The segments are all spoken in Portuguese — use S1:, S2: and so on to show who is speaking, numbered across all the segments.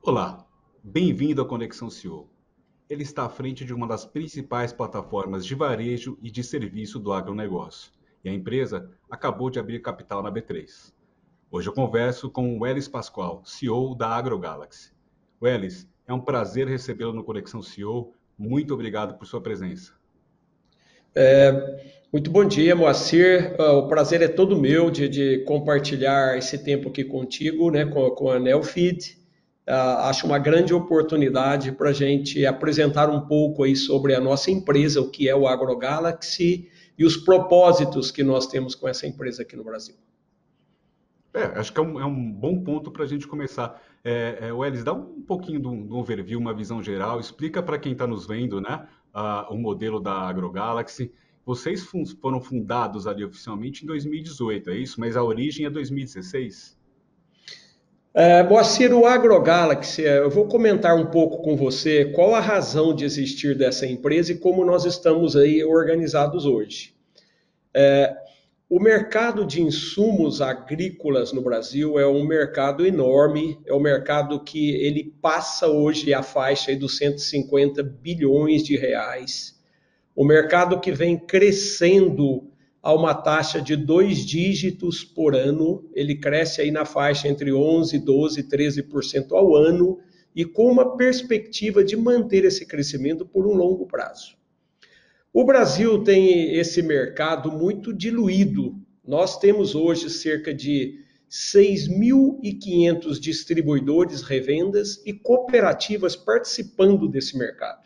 S1: Olá, bem-vindo à Conexão CEO. Ele está à frente de uma das principais plataformas de varejo e de serviço do agronegócio. E a empresa acabou de abrir capital na B3. Hoje eu converso com o Welles Pascoal, CEO da AgroGalaxy. Welles, é um prazer recebê-lo no Conexão CEO. Muito obrigado por sua presença.
S2: Muito bom dia, Moacir. O prazer é todo meu de compartilhar esse tempo aqui contigo, né, com a Nelfeed. Acho uma grande oportunidade para a gente apresentar um pouco aí sobre a nossa empresa, o que é o AgroGalaxy e os propósitos que nós temos com essa empresa aqui no Brasil.
S1: Acho que é um bom ponto para a gente começar. Welles, dá um pouquinho do overview, uma visão geral, explica para quem está nos vendo, né, o modelo da AgroGalaxy. Vocês foram fundados ali oficialmente em 2018, é isso? Mas a origem é 2016?
S2: Moacir, o AgroGalaxy, eu vou comentar um pouco com você qual a razão de existir dessa empresa e como nós estamos aí organizados hoje. O mercado de insumos agrícolas no Brasil é um mercado enorme, é um mercado que ele passa hoje a faixa aí dos 150 bilhões de reais. O mercado que vem crescendo a uma taxa de 2 dígitos por ano, ele cresce aí na faixa entre 11, 12, 13% ao ano e com uma perspectiva de manter esse crescimento por um longo prazo. O Brasil tem esse mercado muito diluído. Nós temos hoje cerca de 6.500 distribuidores, revendas e cooperativas participando desse mercado.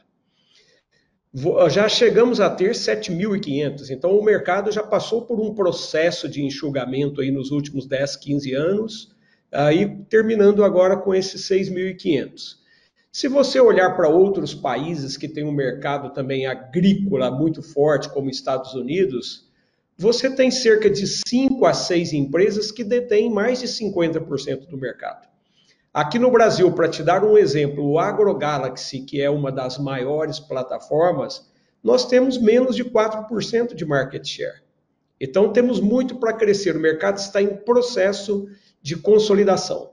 S2: Já chegamos a ter 7.500, então o mercado já passou por um processo de enxugamento aí nos últimos 10, 15 anos, aí terminando agora com esses 6.500. Se você olhar para outros países que têm um mercado também agrícola muito forte, como Estados Unidos, você tem cerca de 5 a 6 empresas que detêm mais de 50% do mercado. Aqui no Brasil, para te dar um exemplo, o AgroGalaxy, que é uma das maiores plataformas, nós temos menos de 4% de market share. Então temos muito para crescer, o mercado está em processo de consolidação.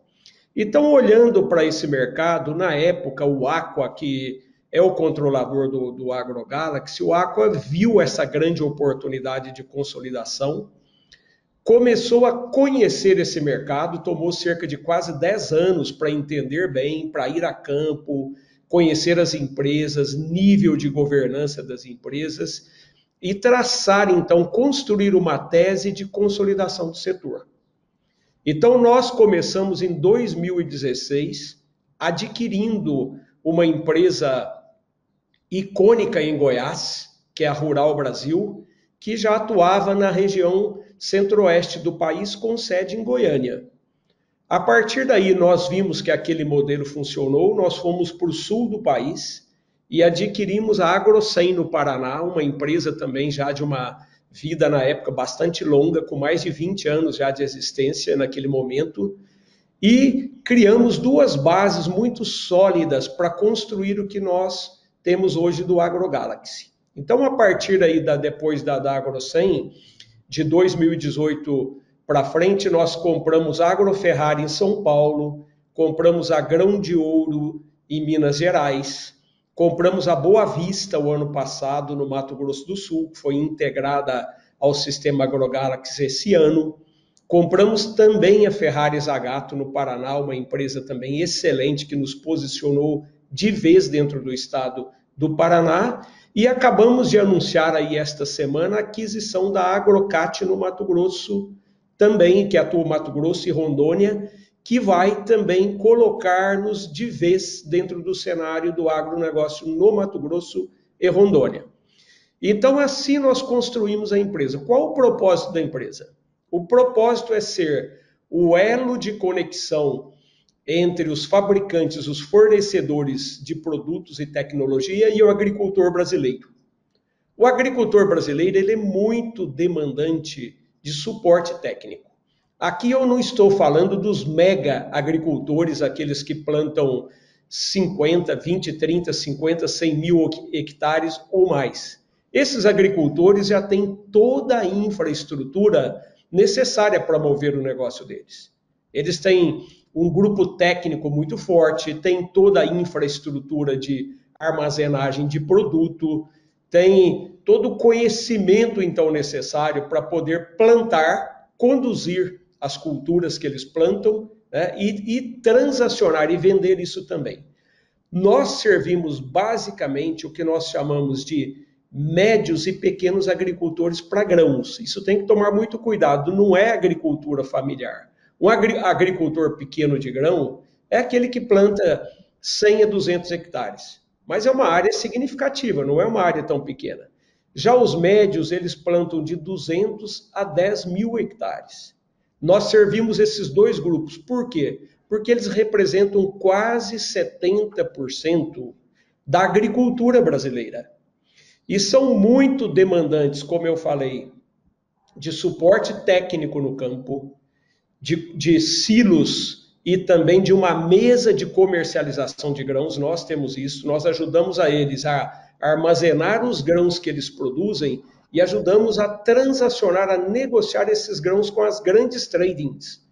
S2: Então, olhando para esse mercado, na época, o Aqua, que é o controlador do AgroGalaxy, o Aqua viu essa grande oportunidade de consolidação, começou a conhecer esse mercado, tomou cerca de quase 10 anos para entender bem, para ir a campo, conhecer as empresas, nível de governança das empresas e traçar, então, construir uma tese de consolidação do setor. Então, nós começamos em 2016 adquirindo uma empresa icônica em Goiás, que é a Rural Brasil, que já atuava na região centro-oeste do país, com sede em Goiânia. A partir daí, nós vimos que aquele modelo funcionou, nós fomos para o sul do país e adquirimos a AgroSem no Paraná, uma empresa também já de uma vida na época bastante longa, com mais de 20 anos já de existência naquele momento, e criamos duas bases muito sólidas para construir o que nós temos hoje do AgroGalaxy. Então, a partir daí, depois da AgroSem, de 2018 para frente, nós compramos a Agroferrari em São Paulo, compramos a Grão de Ouro em Minas Gerais, compramos a Boa Vista o ano passado no Mato Grosso do Sul, que foi integrada ao sistema AgroGalaxy esse ano. Compramos também a Ferrari Zagato no Paraná, uma empresa também excelente que nos posicionou de vez dentro do estado do Paraná. E acabamos de anunciar aí esta semana a aquisição da Agrocat no Mato Grosso, também, que atua no Mato Grosso e Rondônia, que vai também colocar-nos de vez dentro do cenário do agronegócio no Mato Grosso e Rondônia. Então, assim nós construímos a empresa. Qual o propósito da empresa? O propósito é ser o elo de conexão entre os fabricantes, os fornecedores de produtos e tecnologia e o agricultor brasileiro. O agricultor brasileiro ele é muito demandante de suporte técnico. Aqui eu não estou falando dos mega agricultores, aqueles que plantam 50, 20, 30, 50, 100 mil hectares ou mais. Esses agricultores já têm toda a infraestrutura necessária para mover o negócio deles. Eles têm um grupo técnico muito forte, tem toda a infraestrutura de armazenagem de produto, tem todo o conhecimento, então, necessário para poder plantar, conduzir as culturas que eles plantam, né, e transacionar e vender isso também. Nós servimos basicamente o que nós chamamos de médios e pequenos agricultores para grãos. Isso tem que tomar muito cuidado, não é agricultura familiar. Um agricultor pequeno de grão é aquele que planta 100 a 200 hectares, mas é uma área significativa, não é uma área tão pequena. Já os médios, eles plantam de 200 a 10 mil hectares. Nós servimos esses dois grupos. Por quê? Porque eles representam quase 70% da agricultura brasileira. E são muito demandantes, como eu falei, de suporte técnico no campo, de silos e também de uma mesa de comercialização de grãos. Nós temos isso, nós ajudamos a eles a armazenar os grãos que eles produzem e ajudamos a transacionar, a negociar esses grãos com as grandes tradings.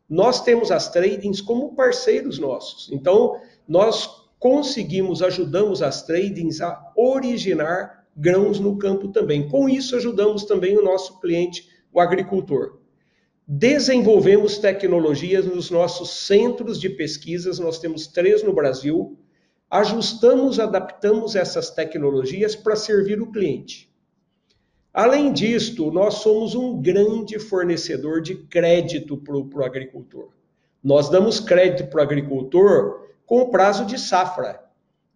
S2: Nós temos as tradings como parceiros nossos. Então, nós ajudamos as tradings a originar grãos no campo também. Com isso, ajudamos também o nosso cliente, o agricultor. Desenvolvemos tecnologias nos nossos centros de pesquisas, nós temos 3 no Brasil, ajustamos, adaptamos essas tecnologias para servir o cliente. Além disto, nós somos um grande fornecedor de crédito para o agricultor. Nós damos crédito para o agricultor com o prazo de safra.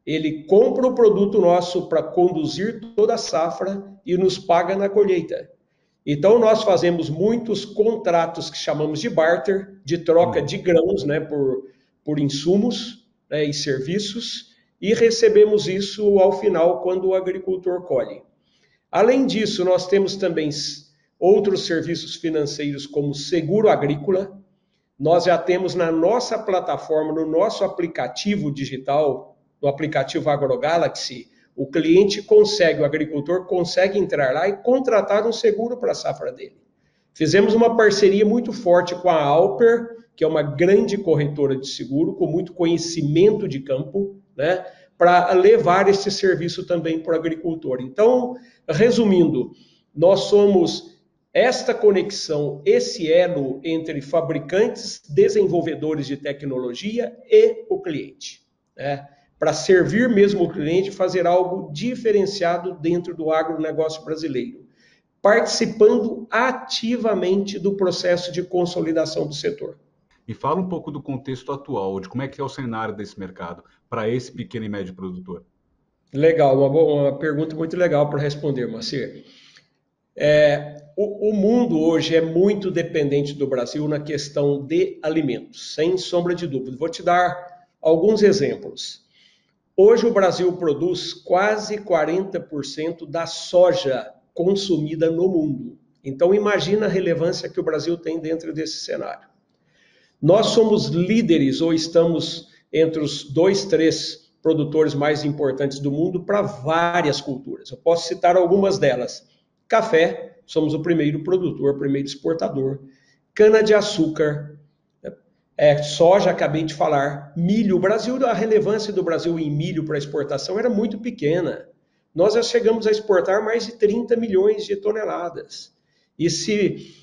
S2: Ele compra o produto nosso para conduzir toda a safra e nos paga na colheita. Então, nós fazemos muitos contratos que chamamos de barter, de troca de grãos, né, por insumos, né, e serviços, e recebemos isso ao final, quando o agricultor colhe. Além disso, nós temos também outros serviços financeiros, como seguro agrícola. Nós já temos na nossa plataforma, no nosso aplicativo digital, no aplicativo AgroGalaxy, o cliente consegue, o agricultor consegue entrar lá e contratar um seguro para a safra dele. Fizemos uma parceria muito forte com a Alper, que é uma grande corretora de seguro, com muito conhecimento de campo, né, para levar esse serviço também para o agricultor. Então, resumindo, nós somos esta conexão, esse elo entre fabricantes, desenvolvedores de tecnologia e o cliente, né? Para servir mesmo o cliente, fazer algo diferenciado dentro do agronegócio brasileiro, participando ativamente do processo de consolidação do setor.
S1: E fala um pouco do contexto atual, de como é que é o cenário desse mercado para esse pequeno e médio produtor.
S2: Legal, uma pergunta muito legal para responder, Macir. O mundo hoje é muito dependente do Brasil na questão de alimentos, sem sombra de dúvida. Vou te dar alguns exemplos. Hoje o Brasil produz quase 40% da soja consumida no mundo. Então imagina a relevância que o Brasil tem dentro desse cenário. Nós somos líderes ou estamos entre os 2, 3 produtores mais importantes do mundo para várias culturas. Eu posso citar algumas delas. Café, somos o primeiro produtor, o primeiro exportador. Cana-de-açúcar, soja, acabei de falar. Milho, o Brasil, a relevância do Brasil em milho para exportação era muito pequena. Nós já chegamos a exportar mais de 30 milhões de toneladas. E se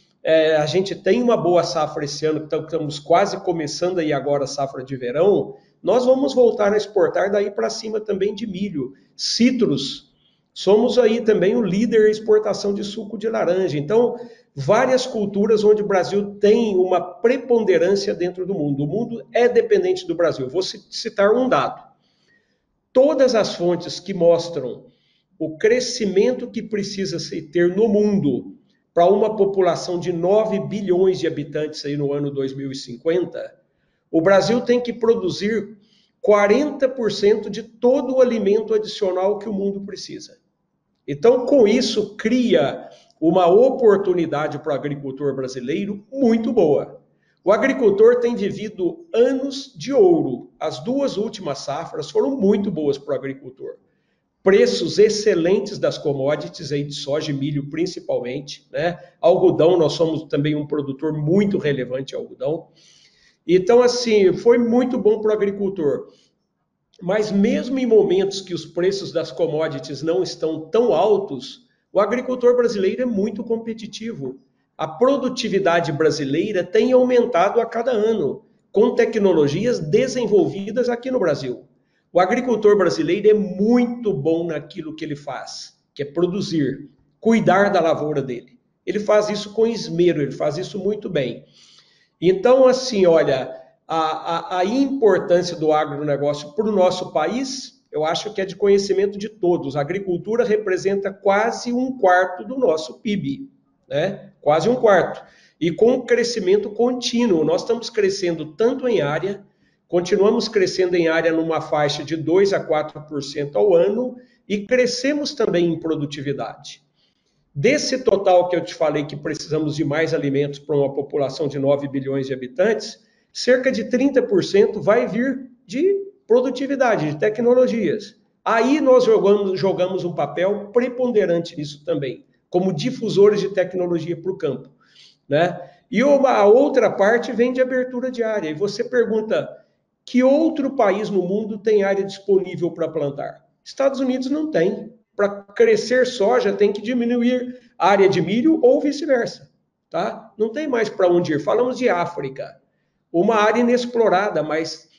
S2: a gente tem uma boa safra esse ano, estamos quase começando aí agora a safra de verão, nós vamos voltar a exportar daí para cima também de milho. Citros, somos aí também o líder em exportação de suco de laranja. Então, várias culturas onde o Brasil tem uma preponderância dentro do mundo. O mundo é dependente do Brasil. Vou citar um dado. Todas as fontes que mostram o crescimento que precisa se ter no mundo para uma população de 9 bilhões de habitantes aí no ano 2050, o Brasil tem que produzir 40% de todo o alimento adicional que o mundo precisa. Então, com isso, cria uma oportunidade para o agricultor brasileiro muito boa. O agricultor tem vivido anos de ouro. As 2 últimas safras foram muito boas para o agricultor. Preços excelentes das commodities, aí de soja e milho principalmente, né? Algodão, nós somos também um produtor muito relevante de algodão. Então, assim, foi muito bom para o agricultor. Mas mesmo em momentos que os preços das commodities não estão tão altos, o agricultor brasileiro é muito competitivo. A produtividade brasileira tem aumentado a cada ano, com tecnologias desenvolvidas aqui no Brasil. O agricultor brasileiro é muito bom naquilo que ele faz, que é produzir, cuidar da lavoura dele. Ele faz isso com esmero, ele faz isso muito bem. Então, assim, olha, a importância do agronegócio para o nosso país, eu acho que é de conhecimento de todos. A agricultura representa quase um quarto do nosso PIB, né? Quase um quarto. E com um crescimento contínuo, nós estamos crescendo tanto em área, continuamos crescendo em área numa faixa de 2 a 4% ao ano e crescemos também em produtividade. Desse total que eu te falei que precisamos de mais alimentos para uma população de 9 bilhões de habitantes, cerca de 30% vai vir de produtividade, de tecnologias. Aí nós jogamos um papel preponderante nisso também, como difusores de tecnologia para o campo, né? E a outra parte vem de abertura de área. E você pergunta, que outro país no mundo tem área disponível para plantar? Estados Unidos não tem. Para crescer soja tem que diminuir a área de milho ou vice-versa, tá? Não tem mais para onde ir. Falamos de África, uma área inexplorada, mas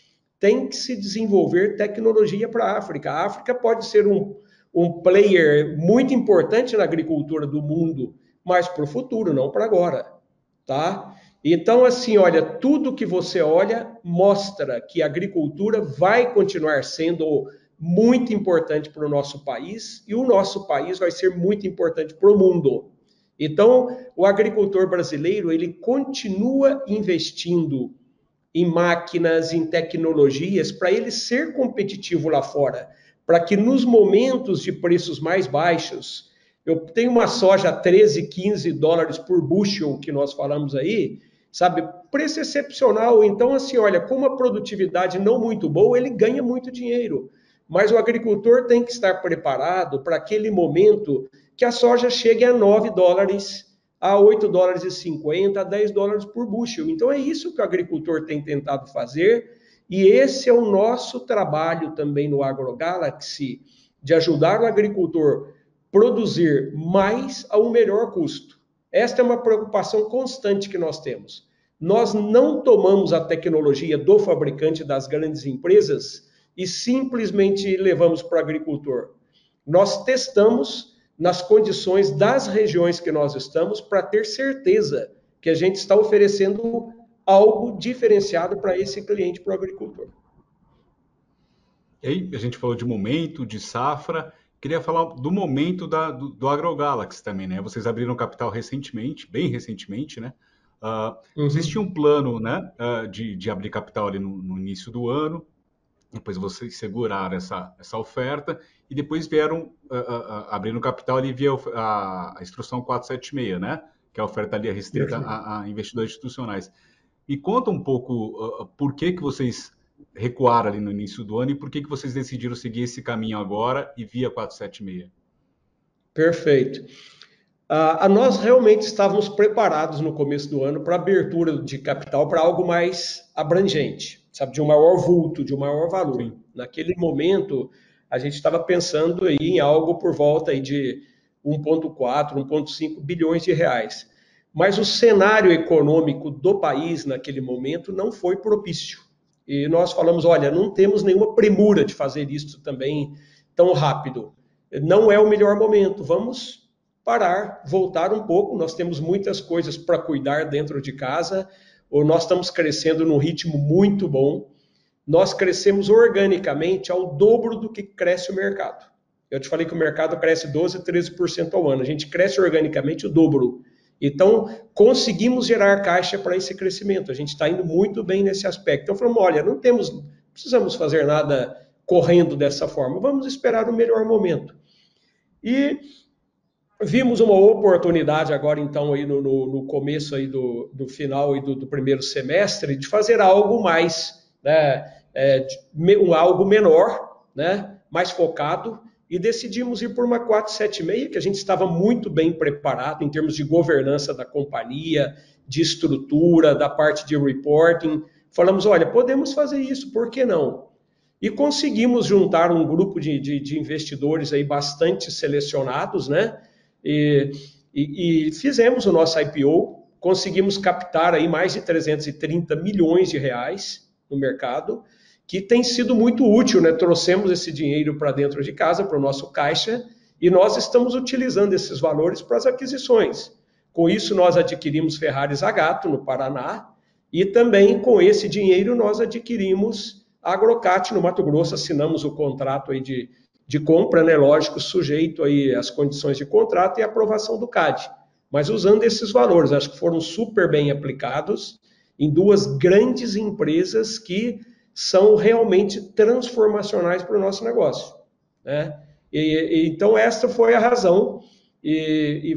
S2: tem que se desenvolver tecnologia para a África. A África pode ser um player muito importante na agricultura do mundo, mas para o futuro, não para agora, tá? Então, assim, olha, tudo que você olha mostra que a agricultura vai continuar sendo muito importante para o nosso país e o nosso país vai ser muito importante para o mundo. Então, o agricultor brasileiro, ele continua investindo em máquinas, em tecnologias, para ele ser competitivo lá fora, para que nos momentos de preços mais baixos, eu tenho uma soja a 13, 15 dólares por bushel, que nós falamos aí, sabe, preço excepcional. Então, assim, olha, com uma produtividade não muito boa, ele ganha muito dinheiro. Mas o agricultor tem que estar preparado para aquele momento que a soja chegue a 9 dólares, a 8 dólares e 50, a 10 dólares por bushel. Então é isso que o agricultor tem tentado fazer e esse é o nosso trabalho também no AgroGalaxy, de ajudar o agricultor a produzir mais a um melhor custo. Esta é uma preocupação constante que nós temos. Nós não tomamos a tecnologia do fabricante das grandes empresas e simplesmente levamos para o agricultor. Nós testamos nas condições das regiões que nós estamos para ter certeza que a gente está oferecendo algo diferenciado para esse cliente, para o agricultor.
S1: E aí, a gente falou de momento, de safra. Queria falar do momento do AgroGalaxy também, né? Vocês abriram capital recentemente, bem recentemente, né? Vocês tinham um plano, né, de abrir capital ali no início do ano, depois vocês seguraram essa oferta e depois vieram abrindo capital ali via a instrução 476, né? Que é a oferta ali restrita a investidores institucionais. Me conta um pouco por que vocês recuaram ali no início do ano e por que vocês decidiram seguir esse caminho agora e via 476.
S2: Perfeito. Nós realmente estávamos preparados no começo do ano para abertura de capital para algo mais abrangente, sabe, de um maior vulto, de um maior valor. Sim. Naquele momento, a gente estava pensando aí em algo por volta aí de 1,4, 1,5 bilhões de reais. Mas o cenário econômico do país naquele momento não foi propício. E nós falamos, olha, não temos nenhuma premura de fazer isso também tão rápido. Não é o melhor momento, vamos parar, voltar um pouco, nós temos muitas coisas para cuidar dentro de casa, ou nós estamos crescendo num ritmo muito bom, nós crescemos organicamente ao dobro do que cresce o mercado. Eu te falei que o mercado cresce 12%, 13% ao ano, a gente cresce organicamente o dobro. Então, conseguimos gerar caixa para esse crescimento, a gente está indo muito bem nesse aspecto. Então, falamos, olha, não precisamos fazer nada correndo dessa forma, vamos esperar o melhor momento. E vimos uma oportunidade agora, então, aí no começo aí do final aí do primeiro semestre, de fazer algo mais, né, algo menor, né, mais focado, e decidimos ir por uma 476, que a gente estava muito bem preparado em termos de governança da companhia, de estrutura, da parte de reporting. falamos, olha, podemos fazer isso, por que não? E conseguimos juntar um grupo de investidores aí bastante selecionados, né? E fizemos o nosso IPO, conseguimos captar aí mais de 330 milhões de reais no mercado, que tem sido muito útil, né? Trouxemos esse dinheiro para dentro de casa, para o nosso caixa, e nós estamos utilizando esses valores para as aquisições. Com isso, nós adquirimos Ferrari Zagato, no Paraná, e também com esse dinheiro nós adquirimos a Agrocat, no Mato Grosso, assinamos o contrato aí de compra, né? Lógico, sujeito aí às condições de contrato e aprovação do CAD. Mas usando esses valores, acho que foram super bem aplicados em duas grandes empresas que são realmente transformacionais para o nosso negócio, né? Então, esta foi a razão e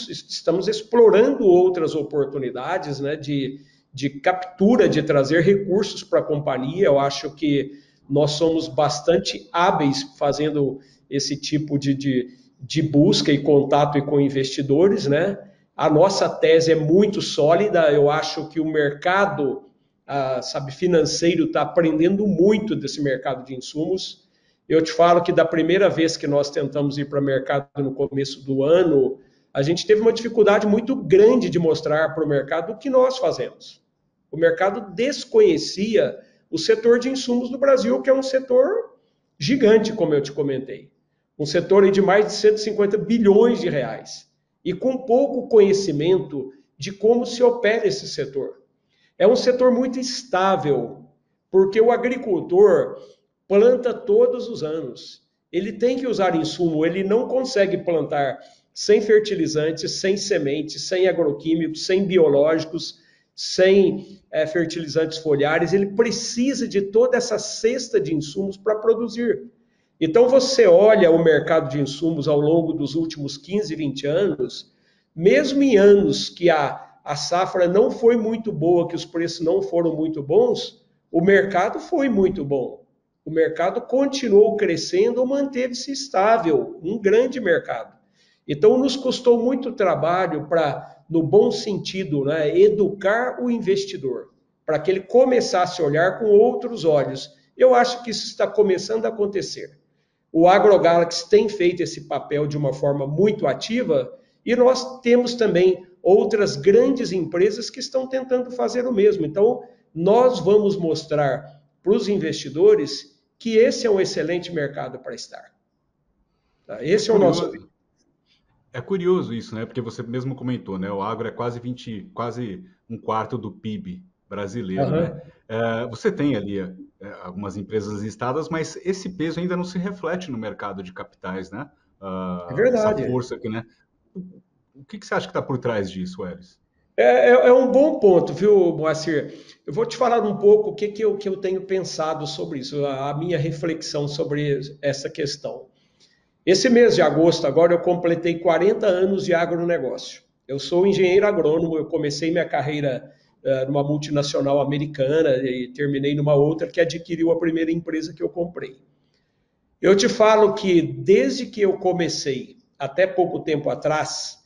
S2: estamos explorando outras oportunidades, né, de captura, de trazer recursos para a companhia. Eu acho que nós somos bastante hábeis fazendo esse tipo de busca e contato com investidores, né? A nossa tese é muito sólida, eu acho que o mercado, financeiro está aprendendo muito desse mercado de insumos. Eu te falo que da primeira vez que nós tentamos ir para o mercado no começo do ano, a gente teve uma dificuldade muito grande de mostrar para o mercado o que nós fazemos. O mercado desconhecia o setor de insumos do Brasil, que é um setor gigante, como eu te comentei. Um setor de mais de 150 bilhões de reais. E com pouco conhecimento de como se opera esse setor. É um setor muito estável, porque o agricultor planta todos os anos. Ele tem que usar insumo, ele não consegue plantar sem fertilizantes, sem sementes, sem agroquímicos, sem biológicos, sem fertilizantes foliares. Ele precisa de toda essa cesta de insumos para produzir. Então, você olha o mercado de insumos ao longo dos últimos 15, 20 anos, mesmo em anos que a safra não foi muito boa, que os preços não foram muito bons, o mercado foi muito bom. O mercado continuou crescendo ou manteve-se estável, um grande mercado. Então, nos custou muito trabalho para, no bom sentido, né, educar o investidor, para que ele começasse a olhar com outros olhos. Eu acho que isso está começando a acontecer. O AgroGalaxy tem feito esse papel de uma forma muito ativa e nós temos também outras grandes empresas que estão tentando fazer o mesmo. Então, nós vamos mostrar para os investidores que esse é um excelente mercado para estar. Tá? Esse é o nosso objetivo.
S1: É curioso isso, né? Porque você mesmo comentou, né? O agro é quase um quarto do PIB brasileiro, né? Você tem ali algumas empresas listadas, mas esse peso ainda não se reflete no mercado de capitais, né?
S2: É
S1: Essa
S2: verdade.
S1: força aqui, né? O que você acha que está por trás disso, Elis?
S2: É um bom ponto, viu, Moacir? Eu vou te falar um pouco o que eu tenho pensado sobre isso, a minha reflexão sobre essa questão. Esse mês de agosto, agora, eu completei 40 anos de agronegócio. Eu sou engenheiro agrônomo, eu comecei minha carreira numa multinacional americana e terminei numa outra que adquiriu a primeira empresa que eu comprei. Eu te falo que desde que eu comecei, até pouco tempo atrás,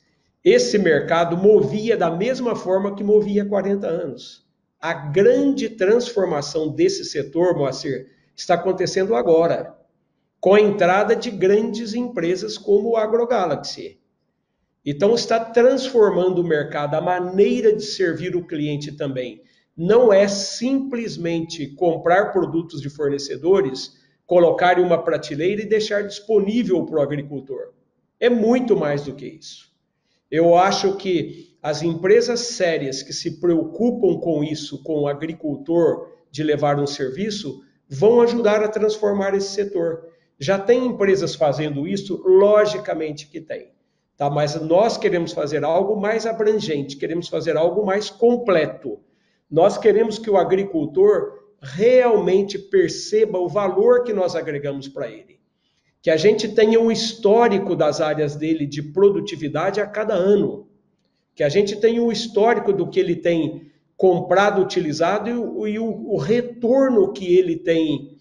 S2: esse mercado movia da mesma forma que movia há 40 anos. A grande transformação desse setor, Moacir, está acontecendo agora, com a entrada de grandes empresas como o AgroGalaxy. Então, está transformando o mercado, a maneira de servir o cliente também. Não é simplesmente comprar produtos de fornecedores, colocar em uma prateleira e deixar disponível para o agricultor. É muito mais do que isso. Eu acho que as empresas sérias que se preocupam com isso, com o agricultor, de levar um serviço, vão ajudar a transformar esse setor. Já tem empresas fazendo isso? Logicamente que tem. Tá? Mas nós queremos fazer algo mais abrangente, queremos fazer algo mais completo. Nós queremos que o agricultor realmente perceba o valor que nós agregamos para ele. Que a gente tenha um histórico das áreas dele de produtividade a cada ano. Que a gente tenha um histórico do que ele tem comprado, utilizado e o retorno que ele tem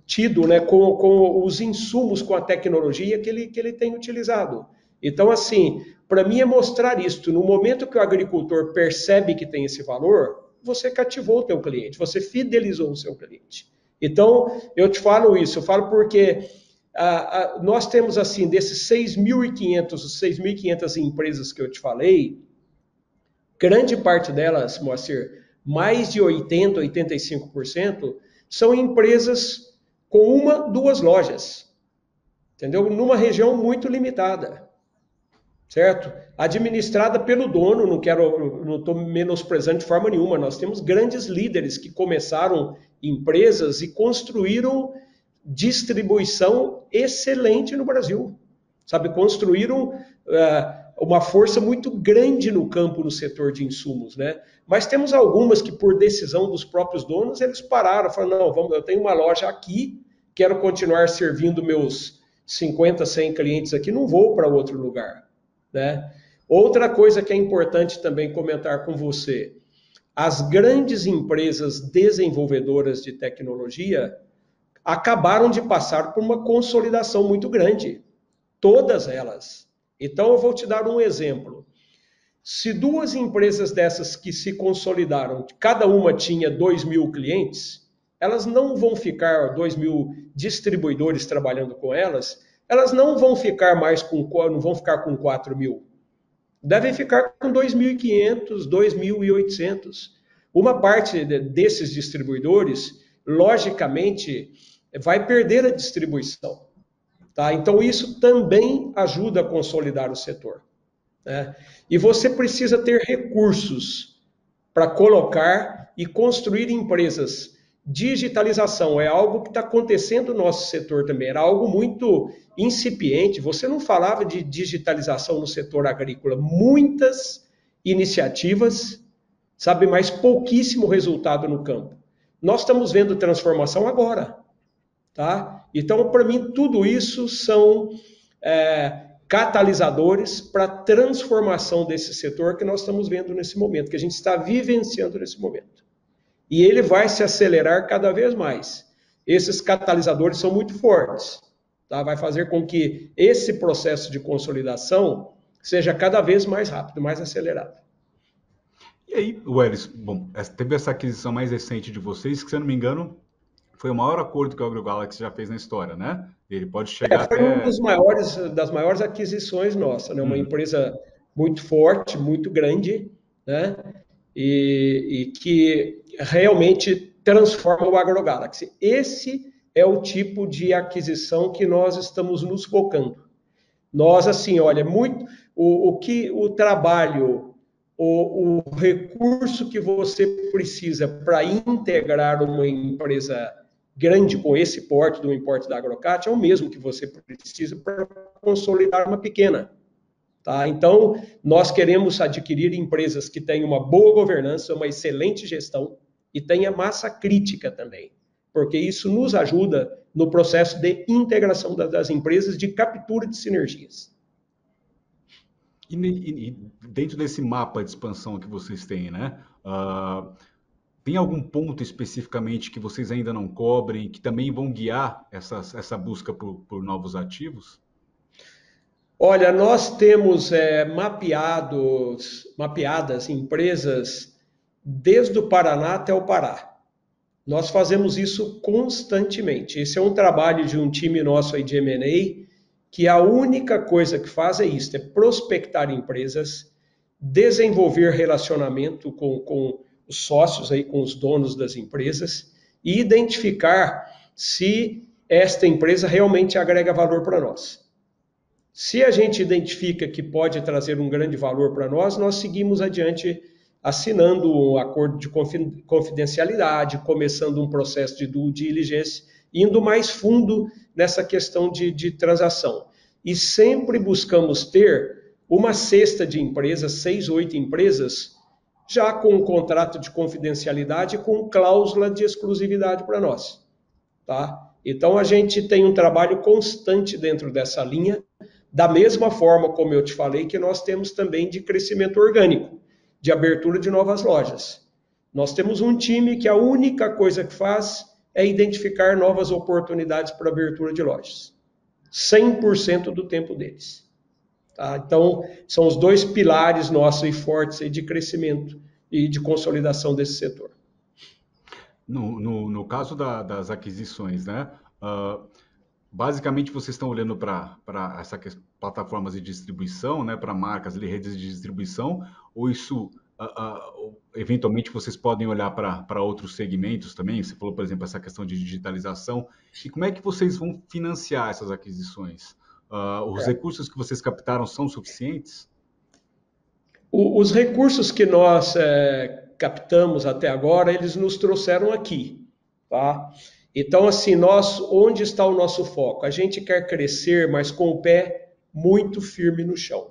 S2: tido, né, com os insumos, com a tecnologia que ele tem utilizado. Então, assim, para mim é mostrar isto. No momento que o agricultor percebe que tem esse valor, você cativou o teu cliente, você fidelizou o seu cliente. Então, eu te falo isso, eu falo porque nós temos, assim, desses 6.500 empresas que eu te falei, grande parte delas, Moacir, mais de 80, 85%, são empresas com uma, duas lojas, entendeu? Numa região muito limitada, certo? Administrada pelo dono, não estou menosprezando de forma nenhuma, nós temos grandes líderes que começaram empresas e construíram distribuição excelente no Brasil, sabe? Construíram uma força muito grande no campo, no setor de insumos, né? Mas temos algumas que, por decisão dos próprios donos, eles pararam, falaram, não, eu tenho uma loja aqui, quero continuar servindo meus 50, 100 clientes aqui, não vou para outro lugar, né? Outra coisa que é importante também comentar com você, as grandes empresas desenvolvedoras de tecnologia acabaram de passar por uma consolidação muito grande, todas elas. Então eu vou te dar um exemplo. Se duas empresas dessas que se consolidaram, cada uma tinha 2.000 clientes, elas não vão ficar, 2.000 distribuidores trabalhando com elas, elas não vão ficar não vão ficar com 4.000. Devem ficar com 2.500, 2.800. Uma parte desses distribuidores, logicamente, vai perder a distribuição. Tá? Então, isso também ajuda a consolidar o setor, né? E você precisa ter recursos para colocar e construir empresas. Digitalização é algo que está acontecendo no nosso setor também, era algo muito incipiente, você não falava de digitalização no setor agrícola, muitas iniciativas, sabe, mas pouquíssimo resultado no campo. Nós estamos vendo transformação agora, tá? Então, para mim, tudo isso são catalisadores para a transformação desse setor que nós estamos vendo nesse momento, que a gente está vivenciando nesse momento. E ele vai se acelerar cada vez mais. Esses catalisadores são muito fortes, tá? Vai fazer com que esse processo de consolidação seja cada vez mais rápido, mais acelerado.
S1: E aí, Welles, bom, teve essa aquisição mais recente de vocês, que se eu não me engano, foi o maior acordo que o AgroGalaxy já fez na história, né? Ele pode chegar
S2: Foi uma
S1: até...
S2: das maiores aquisições nossas, né? Uma empresa muito forte, muito grande, né? E que realmente transforma o AgroGalaxy. Esse é o tipo de aquisição que nós estamos nos focando. Nós, assim, olha, o trabalho, o recurso que você precisa para integrar uma empresa grande com esse porte, do importe da Agrocat, é o mesmo que você precisa para consolidar uma pequena. Tá? Então, nós queremos adquirir empresas que tenham uma boa governança, uma excelente gestão e tenha massa crítica também, porque isso nos ajuda no processo de integração das empresas, de captura de sinergias.
S1: E dentro desse mapa de expansão que vocês têm, né? Tem algum ponto especificamente que vocês ainda não cobrem, que também vão guiar essa busca por novos ativos?
S2: Olha, nós temos mapeadas empresas desde o Paraná até o Pará. Nós fazemos isso constantemente. Esse é um trabalho de um time nosso aí de M&A, que a única coisa que faz é isso, é prospectar empresas, desenvolver relacionamento com os sócios, aí, com os donos das empresas, e identificar se esta empresa realmente agrega valor para nós. Se a gente identifica que pode trazer um grande valor para nós, nós seguimos adiante assinando um acordo de confidencialidade, começando um processo de due diligence, indo mais fundo nessa questão de transação. E sempre buscamos ter uma cesta de empresas, 6, 8 empresas, já com um contrato de confidencialidade, com cláusula de exclusividade para nós. Tá? Então, a gente tem um trabalho constante dentro dessa linha, da mesma forma, como eu te falei, que nós temos também de crescimento orgânico, de abertura de novas lojas. Nós temos um time que a única coisa que faz é identificar novas oportunidades para abertura de lojas. 100% do tempo deles. Tá? Então, são os dois pilares nossos e fortes aí de crescimento e de consolidação desse setor.
S1: No caso das aquisições, né? Basicamente, vocês estão olhando para essas plataformas de distribuição, né? Para marcas e redes de distribuição, ou isso, eventualmente, vocês podem olhar para outros segmentos também? Você falou, por exemplo, essa questão de digitalização. E como é que vocês vão financiar essas aquisições? Os recursos que vocês captaram são suficientes?
S2: Os recursos que nós captamos até agora, eles nos trouxeram aqui, tá? Então, assim, onde está o nosso foco? A gente quer crescer, mas com o pé muito firme no chão.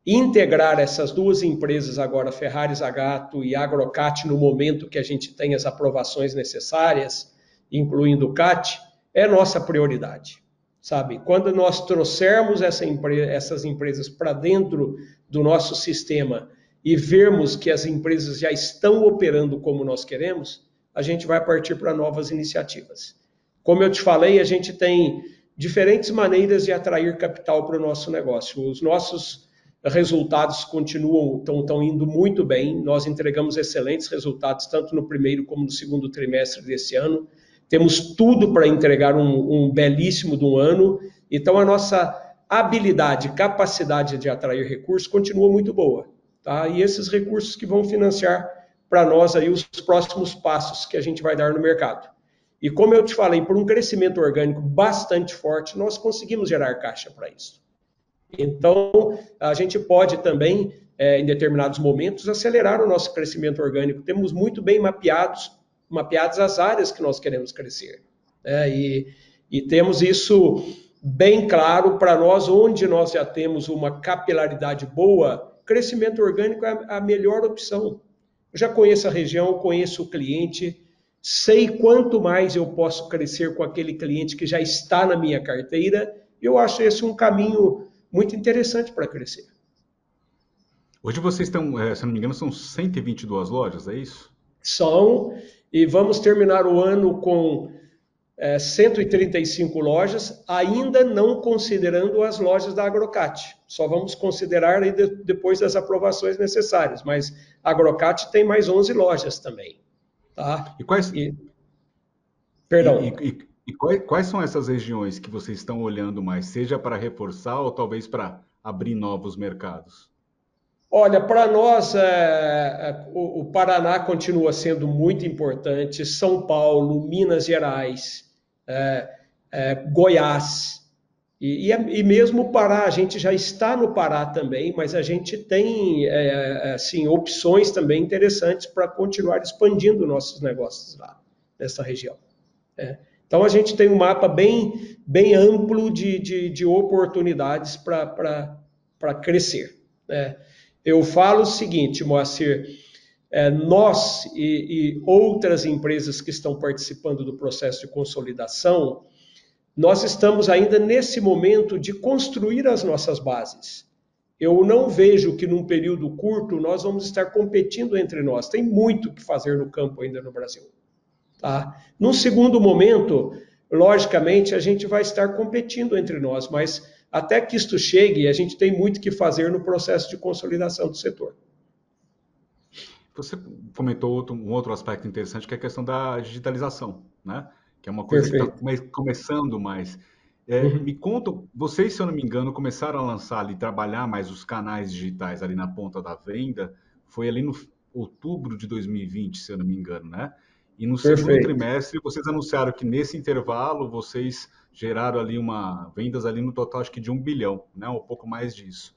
S2: Integrar essas duas empresas agora, Ferrari Zagato e Agrocat, no momento que a gente tem as aprovações necessárias, incluindo o CAT, é nossa prioridade. Sabe? Quando nós trouxermos essas empresas para dentro do nosso sistema e vermos que as empresas já estão operando como nós queremos, a gente vai partir para novas iniciativas. Como eu te falei, a gente tem diferentes maneiras de atrair capital para o nosso negócio. Os nossos resultados estão indo muito bem. Nós entregamos excelentes resultados, tanto no primeiro como no segundo trimestre desse ano. Temos tudo para entregar um belíssimo de um ano. Então, a nossa habilidade, capacidade de atrair recursos continua muito boa. Tá? E esses recursos que vão financiar para nós aí os próximos passos que a gente vai dar no mercado. E como eu te falei, por um crescimento orgânico bastante forte, nós conseguimos gerar caixa para isso. Então, a gente pode também, em determinados momentos, acelerar o nosso crescimento orgânico. Temos muito bem mapeadas as áreas que nós queremos crescer. E temos isso bem claro para nós, onde nós já temos uma capilaridade boa, crescimento orgânico é a melhor opção. Eu já conheço a região, conheço o cliente, sei quanto mais eu posso crescer com aquele cliente que já está na minha carteira. Eu acho esse um caminho muito interessante para crescer.
S1: Hoje vocês estão, se não me engano, são 122 lojas, é isso?
S2: São, e vamos terminar o ano com 135 lojas, ainda não considerando as lojas da Agrocat. Só vamos considerar aí depois das aprovações necessárias, mas a Agrocat tem mais 11 lojas também. Tá?
S1: E quais,
S2: Perdão.
S1: quais são essas regiões que vocês estão olhando mais, seja para reforçar ou talvez para abrir novos mercados?
S2: Olha, para nós, o Paraná continua sendo muito importante, São Paulo, Minas Gerais, Goiás, e mesmo o Pará, a gente já está no Pará também, mas a gente tem assim, opções também interessantes para continuar expandindo nossos negócios lá, nessa região. Então, a gente tem um mapa bem amplo de oportunidades para crescer. Eu falo o seguinte, Moacir, nós e outras empresas que estão participando do processo de consolidação, nós estamos ainda nesse momento de construir as nossas bases. Eu não vejo que num período curto nós vamos estar competindo entre nós. Tem muito que fazer no campo ainda no Brasil. Tá? Num segundo momento, logicamente, a gente vai estar competindo entre nós, mas até que isto chegue, a gente tem muito que fazer no processo de consolidação do setor.
S1: Você comentou um outro aspecto interessante, que é a questão da digitalização, né? Que é uma coisa
S2: Perfeito.
S1: que está começando mais. Me contam, vocês, se eu não me engano, começaram a lançar ali, trabalhar mais os canais digitais ali na ponta da venda, foi ali no outubro de 2020, se eu não me engano, né? E no segundo
S2: Perfeito.
S1: trimestre, vocês anunciaram que nesse intervalo vocês geraram ali vendas ali no total, acho que de 1 bilhão, né? Um pouco mais disso.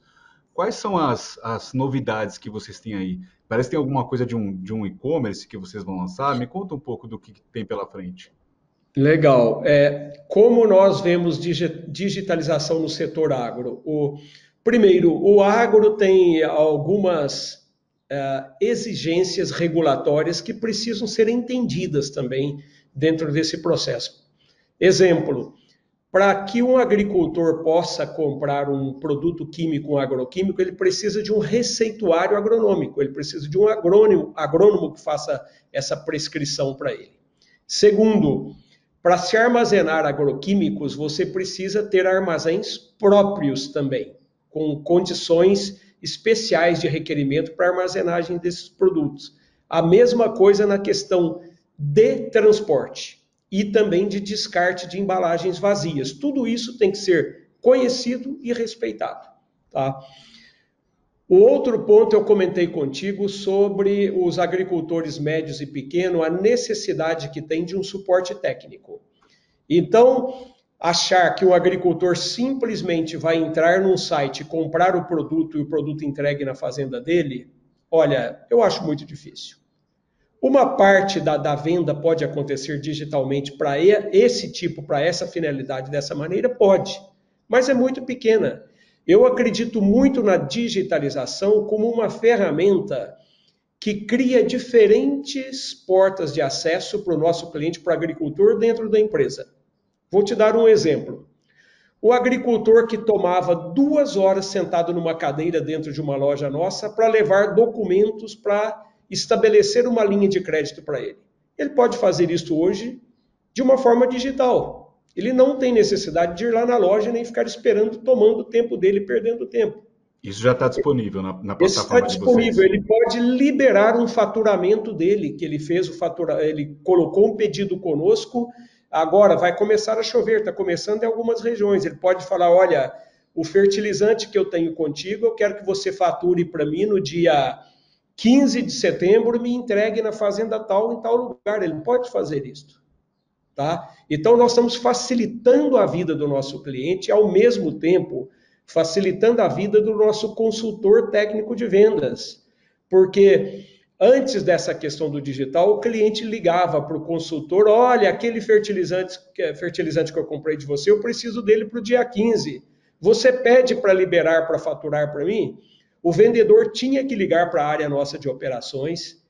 S1: Quais são as novidades que vocês têm aí? Parece que tem alguma coisa de um e-commerce que vocês vão lançar? Me conta um pouco do que tem pela frente.
S2: Legal. Como nós vemos digitalização no setor agro? Primeiro, o agro tem algumas exigências regulatórias que precisam ser entendidas também dentro desse processo. Exemplo, para que um agricultor possa comprar um produto químico, um agroquímico, ele precisa de um receituário agronômico, ele precisa de um agrônomo que faça essa prescrição para ele. Segundo, para se armazenar agroquímicos, você precisa ter armazéns próprios também, com condições especiais de requerimento para armazenagem desses produtos. A mesma coisa na questão de transporte e também de descarte de embalagens vazias. Tudo isso tem que ser conhecido e respeitado. Tá? O outro ponto eu comentei contigo sobre os agricultores médios e pequenos, a necessidade que tem de um suporte técnico. Então, achar que o agricultor simplesmente vai entrar num site, comprar o produto e o produto entregue na fazenda dele, olha, eu acho muito difícil. Uma parte da venda pode acontecer digitalmente para esse tipo, para essa finalidade dessa maneira? Pode, mas é muito pequena. Eu acredito muito na digitalização como uma ferramenta que cria diferentes portas de acesso para o nosso cliente, para o agricultor dentro da empresa. Vou te dar um exemplo. O agricultor que tomava 2 horas sentado numa cadeira dentro de uma loja nossa para levar documentos para estabelecer uma linha de crédito para ele. Ele pode fazer isso hoje de uma forma digital. Ele não tem necessidade de ir lá na loja nem ficar esperando, tomando o tempo dele, perdendo tempo.
S1: Isso já está disponível na
S2: Esse está
S1: plataforma de
S2: disponível,
S1: vocês.
S2: ele pode liberar um faturamento dele, que ele fez ele colocou um pedido conosco, agora vai começar a chover, está começando em algumas regiões. Ele pode falar, olha, o fertilizante que eu tenho contigo, eu quero que você fature para mim no dia 15 de setembro e me entregue na fazenda tal, em tal lugar. Ele pode fazer isso. Tá? Então, nós estamos facilitando a vida do nosso cliente e, ao mesmo tempo, facilitando a vida do nosso consultor técnico de vendas. Porque antes dessa questão do digital, o cliente ligava para o consultor, olha, aquele fertilizante que eu comprei de você, eu preciso dele para o dia 15. Você pede para liberar, para faturar para mim? O vendedor tinha que ligar para a área nossa de operações,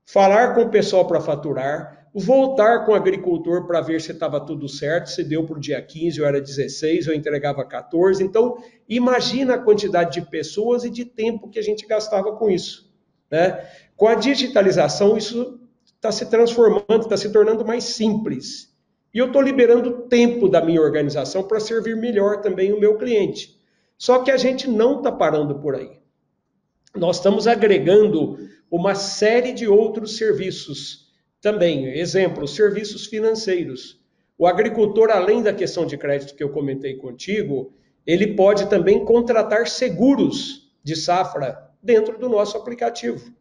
S2: falar com o pessoal para faturar, voltar com o agricultor para ver se estava tudo certo, se deu para o dia 15, ou era 16, ou entregava 14. Então, imagina a quantidade de pessoas e de tempo que a gente gastava com isso. Né? Com a digitalização, isso está se transformando, está se tornando mais simples. E eu estou liberando tempo da minha organização para servir melhor também o meu cliente. Só que a gente não está parando por aí. Nós estamos agregando uma série de outros serviços também. Exemplo, serviços financeiros. O agricultor, além da questão de crédito que eu comentei contigo, ele pode também contratar seguros de safra dentro do nosso aplicativo.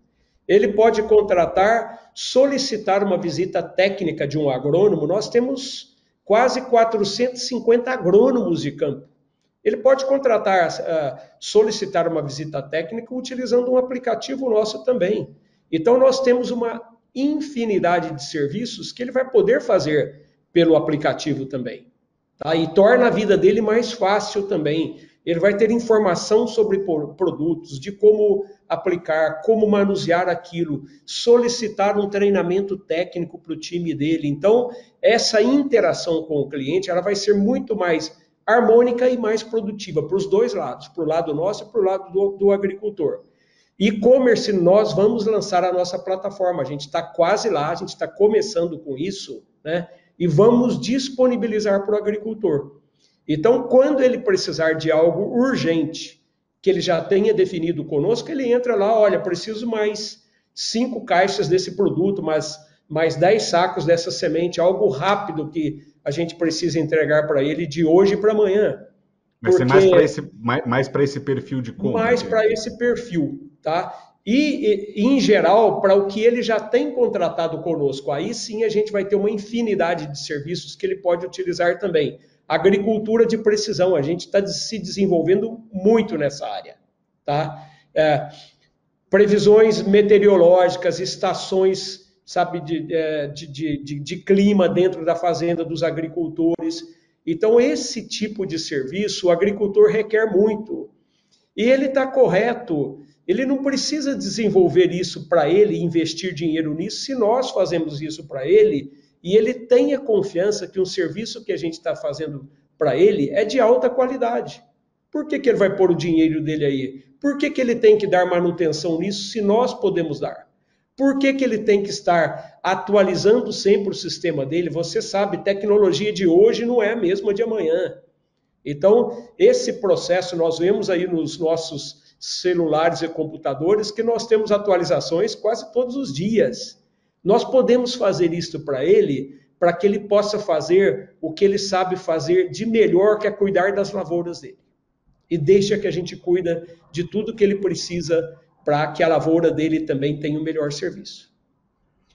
S2: Ele pode contratar, solicitar uma visita técnica de um agrônomo. Nós temos quase 450 agrônomos de campo. Ele pode contratar, solicitar uma visita técnica utilizando um aplicativo nosso também. Então, nós temos uma infinidade de serviços que ele vai poder fazer pelo aplicativo também. Tá? E torna a vida dele mais fácil também. Ele vai ter informação sobre produtos, de como aplicar, como manusear aquilo, solicitar um treinamento técnico para o time dele. Então, essa interação com o cliente ela vai ser muito mais harmônica e mais produtiva para os dois lados, para o lado nosso e para o lado do agricultor. E-commerce, nós vamos lançar a nossa plataforma, a gente está quase lá, a gente está começando com isso, né? E vamos disponibilizar para o agricultor. Então, quando ele precisar de algo urgente, que ele já tenha definido conosco, ele entra lá, olha, preciso mais 5 caixas desse produto, mais 10 sacos dessa semente, algo rápido que a gente precisa entregar para ele de hoje para amanhã.
S1: Vai ser mais para esse perfil de compra.
S2: Mais para esse perfil, tá? E, em geral, para o que ele já tem contratado conosco, aí sim a gente vai ter uma infinidade de serviços que ele pode utilizar também. Agricultura de precisão, a gente está se desenvolvendo muito nessa área, tá? Previsões meteorológicas, estações, sabe, de clima dentro da fazenda dos agricultores. Então, esse tipo de serviço, o agricultor requer muito. E ele está correto. Ele não precisa desenvolver isso para ele, investir dinheiro nisso, se nós fazemos isso para ele, e ele tenha confiança que o serviço que a gente está fazendo para ele é de alta qualidade. Por que ele vai pôr o dinheiro dele aí? Por que ele tem que dar manutenção nisso se nós podemos dar? Por que ele tem que estar atualizando sempre o sistema dele? Você sabe, tecnologia de hoje não é a mesma de amanhã. Então, esse processo nós vemos aí nos nossos celulares e computadores, que nós temos atualizações quase todos os dias. Nós podemos fazer isso para ele, para que ele possa fazer o que ele sabe fazer de melhor, que é cuidar das lavouras dele. E deixa que a gente cuida de tudo que ele precisa para que a lavoura dele também tenha o melhor serviço.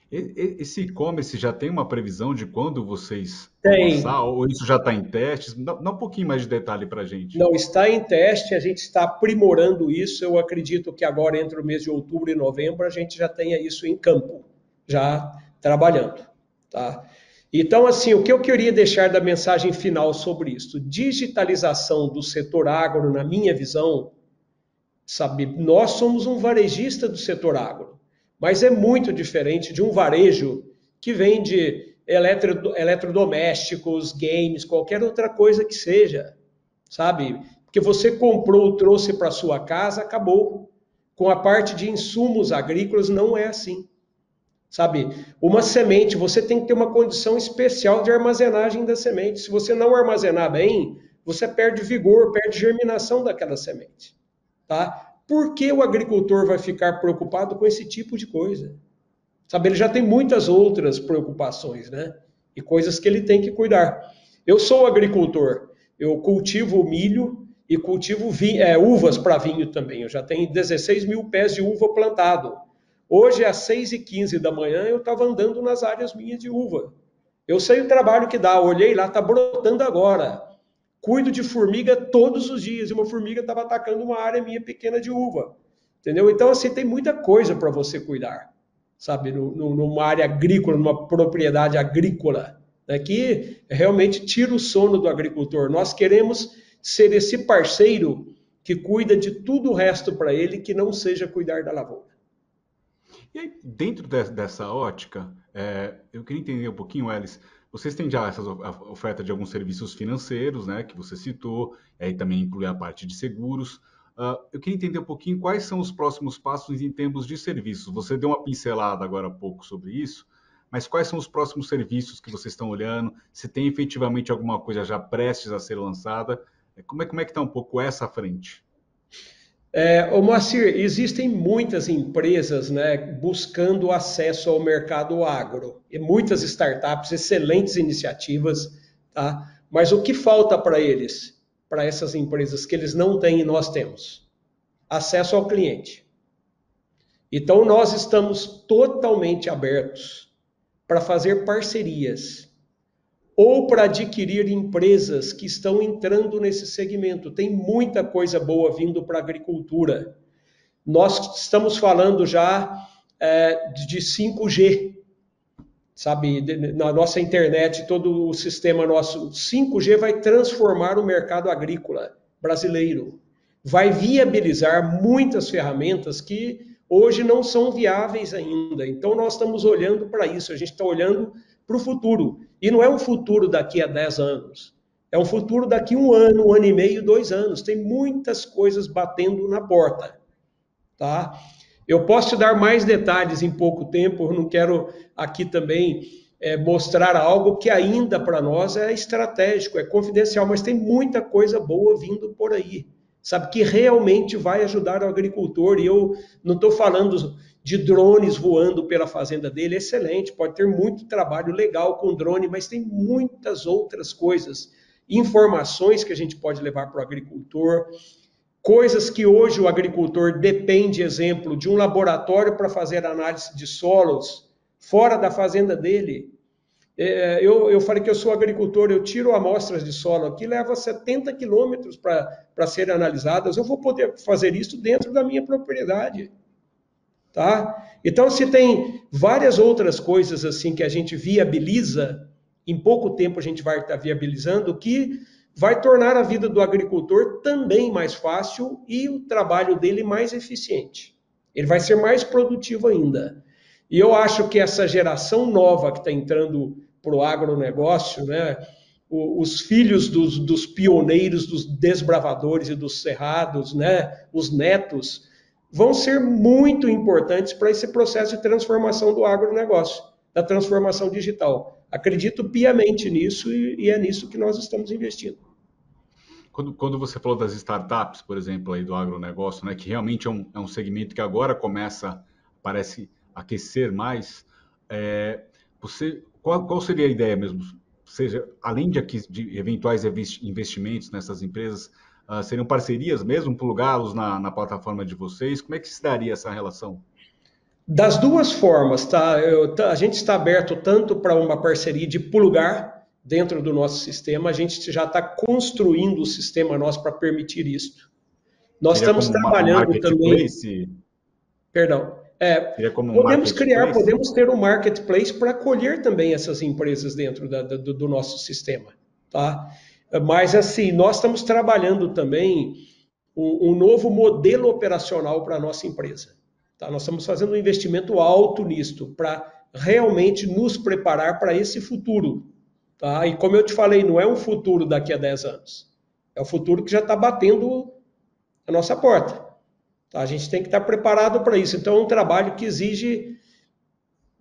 S1: Esse e-commerce já tem uma previsão de quando vocês vão lançar?
S2: Tem.
S1: Ou isso já está em testes? Dá um pouquinho mais de detalhe para a gente.
S2: Não, está em teste, a gente está aprimorando isso. Eu acredito que agora, entre o mês de outubro e novembro, a gente já tenha isso em campo, já trabalhando. Tá? Então, assim, o que eu queria deixar da mensagem final sobre isso? Digitalização do setor agro, na minha visão, sabe, nós somos um varejista do setor agro, mas é muito diferente de um varejo que vende eletrodomésticos, games, qualquer outra coisa que seja, sabe? Porque você comprou, trouxe para sua casa, acabou. Com a parte de insumos agrícolas não é assim. Sabe, uma semente, você tem que ter uma condição especial de armazenagem da semente. Se você não armazenar bem, você perde vigor, perde germinação daquela semente. Tá? Por que o agricultor vai ficar preocupado com esse tipo de coisa? Sabe, ele já tem muitas outras preocupações, né? E coisas que ele tem que cuidar. Eu sou agricultor, eu cultivo milho e cultivo uvas para vinho também. Eu já tenho 16 mil pés de uva plantado. Hoje, às 6h15 da manhã, eu estava andando nas áreas minhas de uva. Eu sei o trabalho que dá, olhei lá, está brotando agora. Cuido de formiga todos os dias, e uma formiga estava atacando uma área minha pequena de uva. Entendeu? Então, assim, tem muita coisa para você cuidar, sabe? Numa área agrícola, numa propriedade agrícola, né? Que realmente tira o sono do agricultor. Nós queremos ser esse parceiro que cuida de tudo o resto para ele, que não seja cuidar da lavoura.
S1: E aí, dentro dessa ótica, eu queria entender um pouquinho, Elis, vocês têm já essa oferta de alguns serviços financeiros, né, que você citou, e aí também inclui a parte de seguros. Eu queria entender um pouquinho quais são os próximos passos em termos de serviços. Você deu uma pincelada agora há pouco sobre isso, mas quais são os próximos serviços que vocês estão olhando? Se tem efetivamente alguma coisa já prestes a ser lançada? Como é que está um pouco essa frente?
S2: Ô Moacir, existem muitas empresas, né, buscando acesso ao mercado agro, e muitas startups, excelentes iniciativas, tá? Mas o que falta para eles, para essas empresas que eles não têm e nós temos? Acesso ao cliente. Então nós estamos totalmente abertos para fazer parcerias ou para adquirir empresas que estão entrando nesse segmento. Tem muita coisa boa vindo para a agricultura. Nós estamos falando já de 5G, sabe? Na nossa internet, todo o sistema nosso 5G vai transformar o mercado agrícola brasileiro. Vai viabilizar muitas ferramentas que hoje não são viáveis ainda. Então, nós estamos olhando para isso, a gente está olhando para o futuro. E não é um futuro daqui a 10 anos. É um futuro daqui a 1 ano e meio, 2 anos. Tem muitas coisas batendo na porta. Tá? Eu posso te dar mais detalhes em pouco tempo, eu não quero aqui também mostrar algo que ainda para nós é estratégico, é confidencial, mas tem muita coisa boa vindo por aí, sabe, que realmente vai ajudar o agricultor. E eu não estou falando de drones voando pela fazenda dele, excelente, pode ter muito trabalho legal com drone, mas tem muitas outras coisas, informações que a gente pode levar para o agricultor, coisas que hoje o agricultor depende, exemplo, de um laboratório para fazer análise de solos fora da fazenda dele. Eu falei que eu sou agricultor, eu tiro amostras de solo aqui, leva 70 quilômetros para serem analisadas, eu vou poder fazer isso dentro da minha propriedade. Tá? Então, se tem várias outras coisas assim que a gente viabiliza, em pouco tempo a gente vai estar viabilizando, que vai tornar a vida do agricultor também mais fácil e o trabalho dele mais eficiente. Ele vai ser mais produtivo ainda. E eu acho que essa geração nova que está entrando para o agronegócio, né, os filhos dos pioneiros, dos desbravadores e dos cerrados, né, os netos, vão ser muito importantes para esse processo de transformação do agronegócio, da transformação digital. Acredito piamente nisso e é nisso que nós estamos investindo.
S1: quando você falou das startups, por exemplo, aí do agronegócio, né, que realmente é um segmento que agora começa, parece, aquecer mais, qual seria a ideia mesmo? Seja, além de eventuais investimentos nessas empresas, seriam parcerias mesmo, plugá-los na plataforma de vocês? Como é que se daria essa relação?
S2: Das duas formas, tá? A gente está aberto tanto para uma parceria de plugar dentro do nosso sistema, a gente já está construindo o sistema nosso para permitir isso. Nós
S1: Seria
S2: estamos
S1: como um
S2: trabalhando também,
S1: marketplace?
S2: perdão,
S1: Seria como um
S2: podemos criar,
S1: marketplace?
S2: podemos ter um marketplace para acolher também essas empresas dentro do nosso sistema, tá? Mas assim, nós estamos trabalhando também um novo modelo operacional para a nossa empresa. Tá? Nós estamos fazendo um investimento alto nisto para realmente nos preparar para esse futuro. Tá? E como eu te falei, não é um futuro daqui a 10 anos. É o futuro que já está batendo a nossa porta. Tá? A gente tem que estar preparado para isso. Então é um trabalho que exige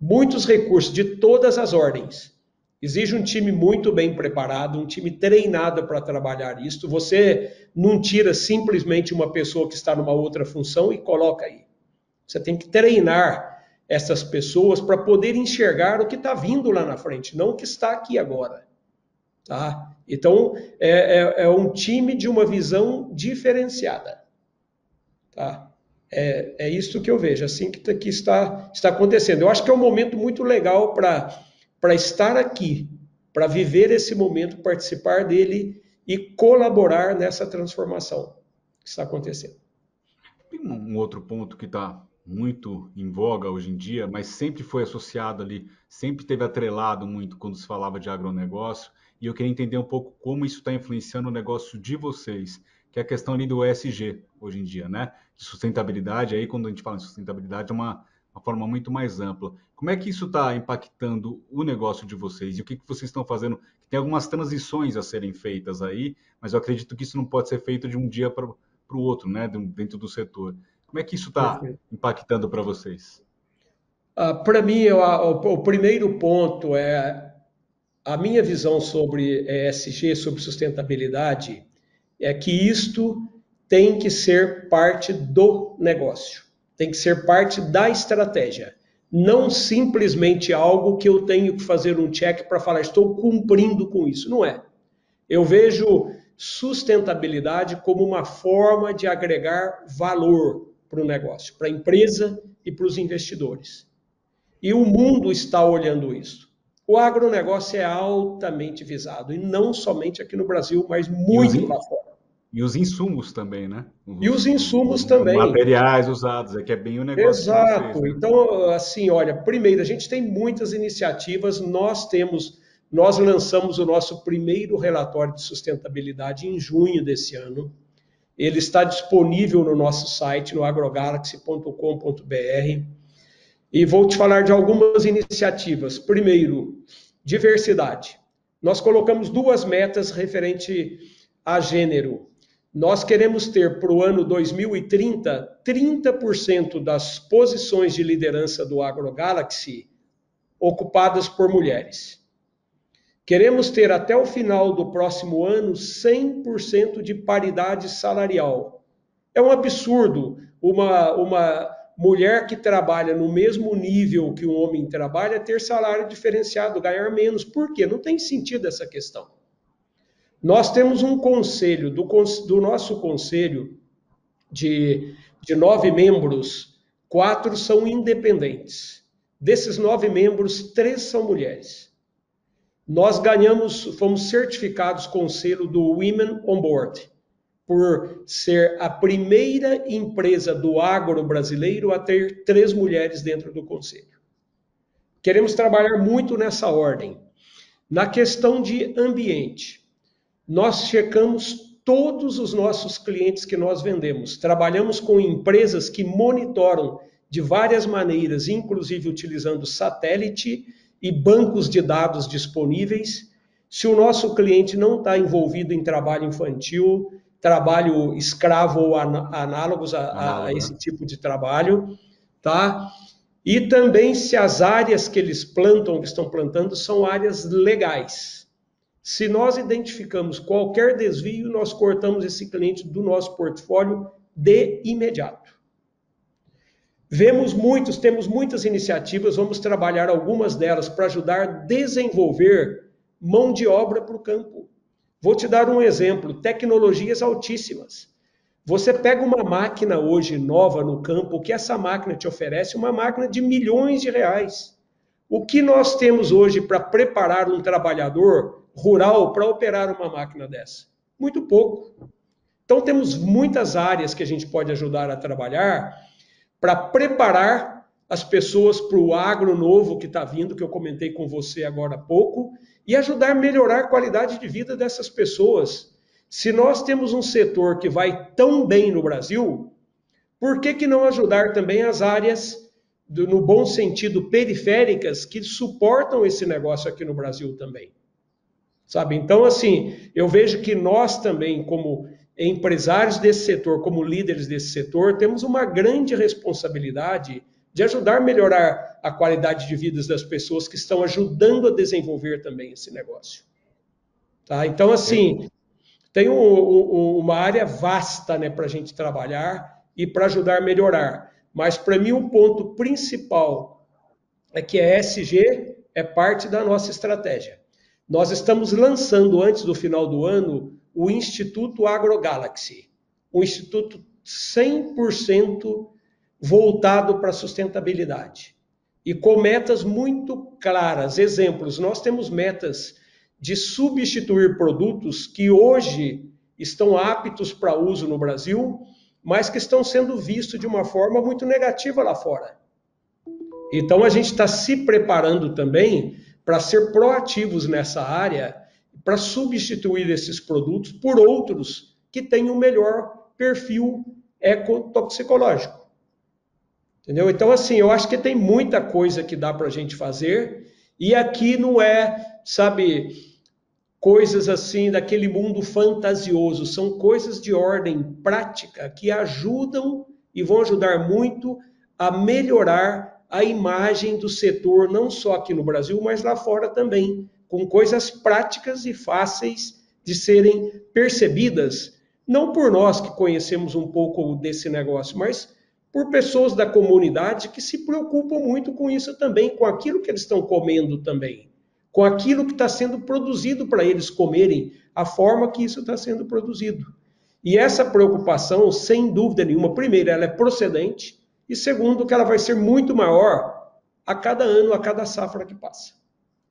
S2: muitos recursos de todas as ordens. Exige um time muito bem preparado, um time treinado para trabalhar isso. Você não tira simplesmente uma pessoa que está numa outra função e coloca aí. Você tem que treinar essas pessoas para poder enxergar o que está vindo lá na frente, não o que está aqui agora. Tá? Então, é um time de uma visão diferenciada. Tá? É isso que eu vejo, assim que está acontecendo. Eu acho que é um momento muito legal para estar aqui, para viver esse momento, participar dele e colaborar nessa transformação que está acontecendo.
S1: Tem um outro ponto que está muito em voga hoje em dia, mas sempre foi associado ali, sempre teve atrelado muito quando se falava de agronegócio, e eu queria entender um pouco como isso está influenciando o negócio de vocês, que é a questão ali do ESG hoje em dia, né? De sustentabilidade, aí quando a gente fala em sustentabilidade é uma forma muito mais ampla. Como é que isso está impactando o negócio de vocês? E o que vocês estão fazendo? Tem algumas transições a serem feitas aí, mas eu acredito que isso não pode ser feito de um dia para o outro, né, dentro do setor. Como é que isso está
S2: Perfeito.
S1: impactando para vocês?
S2: Para mim, o primeiro ponto é a minha visão sobre ESG, sobre sustentabilidade, é que isto tem que ser parte do negócio, tem que ser parte da estratégia, não simplesmente algo que eu tenho que fazer um check para falar estou cumprindo com isso. Não é. Eu vejo sustentabilidade como uma forma de agregar valor para o negócio, para a empresa e para os investidores. E o mundo está olhando isso. O agronegócio é altamente visado, e não somente aqui no Brasil, mas
S1: E os,
S2: muito lá fora.
S1: e os insumos também, né?
S2: E os insumos
S1: Os
S2: também.
S1: materiais usados, é que é bem o negócio de vocês,
S2: Exato.
S1: né?
S2: Então, assim, olha, primeiro, a gente tem muitas iniciativas, nós lançamos o nosso primeiro relatório de sustentabilidade em junho desse ano. Ele está disponível no nosso site, no agrogalaxy.com.br. E vou te falar de algumas iniciativas. Primeiro, diversidade. Nós colocamos duas metas referente a gênero. Nós queremos ter para o ano 2030, 30% das posições de liderança do AgroGalaxy ocupadas por mulheres. Queremos ter até o final do próximo ano 100% de paridade salarial. É um absurdo uma mulher que trabalha no mesmo nível que um homem trabalha ter salário diferenciado, ganhar menos. Por quê? Não tem sentido essa questão. Nós temos um conselho, do nosso conselho de 9 membros, 4 são independentes. Desses 9 membros, 3 são mulheres. Nós fomos certificados com o selo do Women on Board, por ser a primeira empresa do agro brasileiro a ter 3 mulheres dentro do conselho. Queremos trabalhar muito nessa ordem. Na questão de ambiente, nós checamos todos os nossos clientes que nós vendemos. Trabalhamos com empresas que monitoram de várias maneiras, inclusive utilizando satélite e bancos de dados disponíveis. Se o nosso cliente não está envolvido em trabalho infantil, trabalho escravo ou análogos a
S1: Análogo, né?
S2: esse tipo de trabalho, tá? E também se as áreas que eles plantam, que estão plantando, são áreas legais. Se nós identificamos qualquer desvio, nós cortamos esse cliente do nosso portfólio de imediato. Temos muitas iniciativas, vamos trabalhar algumas delas para ajudar a desenvolver mão de obra para o campo. Vou te dar um exemplo, tecnologias altíssimas. Você pega uma máquina hoje nova no campo, o que essa máquina te oferece? Uma máquina de milhões de reais. O que nós temos hoje para preparar um trabalhador rural para operar uma máquina dessa? Muito pouco. Então temos muitas áreas que a gente pode ajudar a trabalhar para preparar as pessoas para o agro novo que está vindo, que eu comentei com você agora há pouco, e ajudar a melhorar a qualidade de vida dessas pessoas. Se nós temos um setor que vai tão bem no Brasil, por que não ajudar também as áreas, no bom sentido, periféricas, que suportam esse negócio aqui no Brasil também? Sabe? Então, assim, eu vejo que nós também, como empresários desse setor, como líderes desse setor, temos uma grande responsabilidade de ajudar a melhorar a qualidade de vida das pessoas que estão ajudando a desenvolver também esse negócio. Tá? Então, assim, tem uma área vasta, né, para a gente trabalhar e para ajudar a melhorar. Mas, para mim, o ponto principal é que a ESG é parte da nossa estratégia. Nós estamos lançando, antes do final do ano, o Instituto AgroGalaxy, um instituto 100% voltado para a sustentabilidade e com metas muito claras. Exemplos, nós temos metas de substituir produtos que hoje estão aptos para uso no Brasil, mas que estão sendo vistos de uma forma muito negativa lá fora. Então a gente está se preparando também para ser proativos nessa área, para substituir esses produtos por outros que tenham um melhor perfil ecotoxicológico. Entendeu? Então, assim, eu acho que tem muita coisa que dá para a gente fazer, e aqui não é, sabe, coisas assim daquele mundo fantasioso, são coisas de ordem prática que ajudam e vão ajudar muito a melhorar a imagem do setor, não só aqui no Brasil, mas lá fora também, com coisas práticas e fáceis de serem percebidas, não por nós que conhecemos um pouco desse negócio, mas por pessoas da comunidade que se preocupam muito com isso também, com aquilo que eles estão comendo também, com aquilo que está sendo produzido para eles comerem, a forma que isso está sendo produzido. E essa preocupação, sem dúvida nenhuma, primeiro, ela é procedente, e segundo, que ela vai ser muito maior a cada ano, a cada safra que passa.